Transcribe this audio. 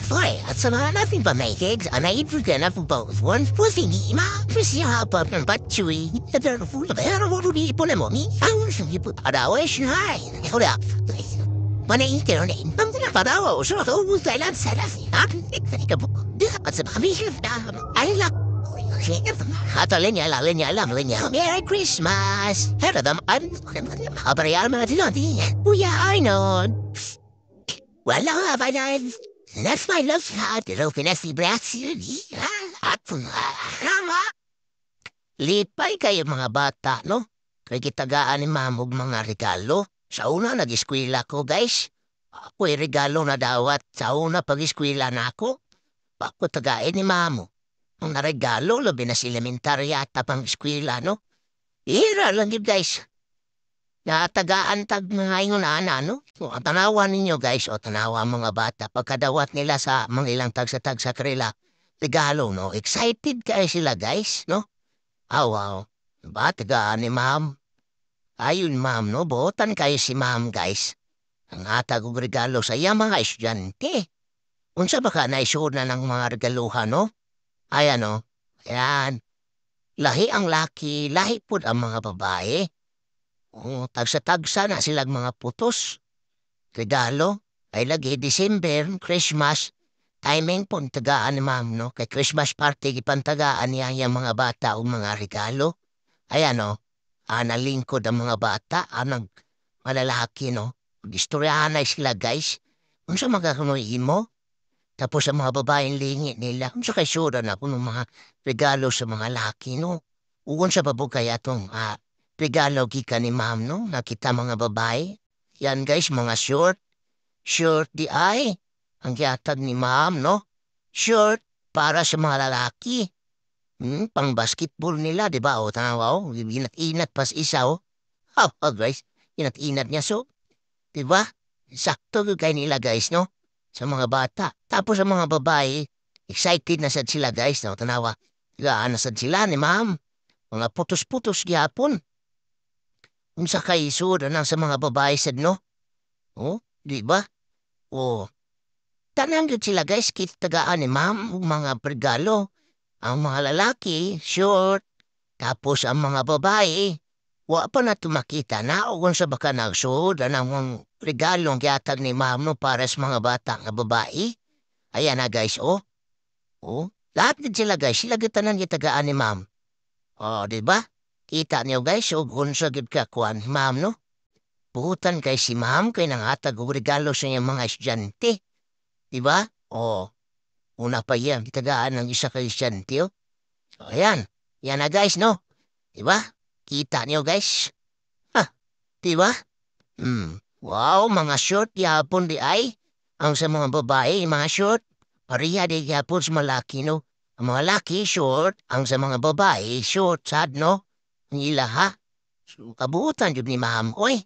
Boy, at sa mga natin pamaikigs, anaibrigan na po both one po thingy ma, presya pa ng batchoy, at ang full of air mo rin po na mo, ni ang sabi po padawa siya, hold up. Manaikin na rin, ang tinapadawa, so ito mo tayo sa lafi, at po, at sa pamihir na, ay lak, Lalin niya, Merry Christmas! Hello them, I'm Abrayal Martinotti. Kuya Arnold. Wala nga ba na? That's my love heart. Pero pinasi Brazil. At nga. Lipay kayo mga bata, no? Kaya kitagaan ni mamog mga regalo. Sa una, nag-eskwila ko, guys. Ako'y regalo na dawat. Sa una, pag-eskwila na ako. Ako tagain ni mamo. Ang naregalo, labi na sila elementarya at pang eskwila, no? Ira lang yun, guys. Natagaan tag ngayon na ano? O, tanawa ninyo, guys, o tanawa mga bata. Pagkadawat nila sa mga ilang tag sa krila, regalo, no? Excited kayo sila, guys, no? Wow. Ba, tagaan ni ma'am? Ayun, ma'am, no? Botan kayo si ma'am, guys. Ang atag og regalo sa iya mga estudyante. Unsa ba ka naisod na ng mga regaluhan, no? Ay ano, ayan. Lahi ang laki, lahi po ang mga babae. O, tagsa-tagsa na silang mga putos. Regalo, ay lagi December, Christmas. Timing po tagaan ni ma'am, no? Kay Christmas party, ipantagaan niya yung mga bata o mga regalo. Ay ano, nalingkod ang mga bata, anang malalaki, no? Gistoryahan na sila, guys. Kung sa magkakanuin mo, tapos ang mga babaeng lingi nila, kung sa kaisura na kung mga regalo sa mga laki, no? Ugon sa babugay atong regalo kika ni ma'am, no? Nakita mga babae. Yan guys, mga short di ay. Ang yatag ni ma'am, no? Short para sa mga lalaki. Pang basketball nila, di ba? O, tanawa, o. Inat-inat pas isa, o. Guys, inat-inat niya, so. Di ba? Sakto kay nila, guys, no? Sa mga bata. Tapos sa mga babae, excited na sad sila guys, no? Tanawa, gaan na sad sila ni ma'am. Mga putos-putos gyapon. Kung sa kaisura na sa mga babae sad, no? Oh, di ba? Oh, tanang yun sila guys, kitagaan ni ma'am, mga regalo. Ang mga lalaki, short. Tapos ang mga babae, wa pa na tumakita na o kung sa baka nagsuod ang regalong yatag ni ma'am no para sa mga bata nga babae. Ayan na guys, oh. Oh, lahat din sila guys, sila gitanan tagaan ni ma'am. Oh, di ba? Kita niyo guys, o kung sa gid ka kuan ma'am no. Buhutan kay si ma'am kay nangatag og regalo sa iyang mga estudyante. Di ba? Oh, una pa yan, tagaan ng isa ka estudyante, oh. So, ayan. Yan na guys, no? Di ba? Kita niyo guys. Di ba? Wow, mga short yapon di ay. Ang sa mga babae, mga short. Pariya di yapon sa malaki, no? Ang mga laki, short. Ang sa mga babae, short, sad, no? Ang ila, ha? So, kabuutan yun ni ma'am. Oy,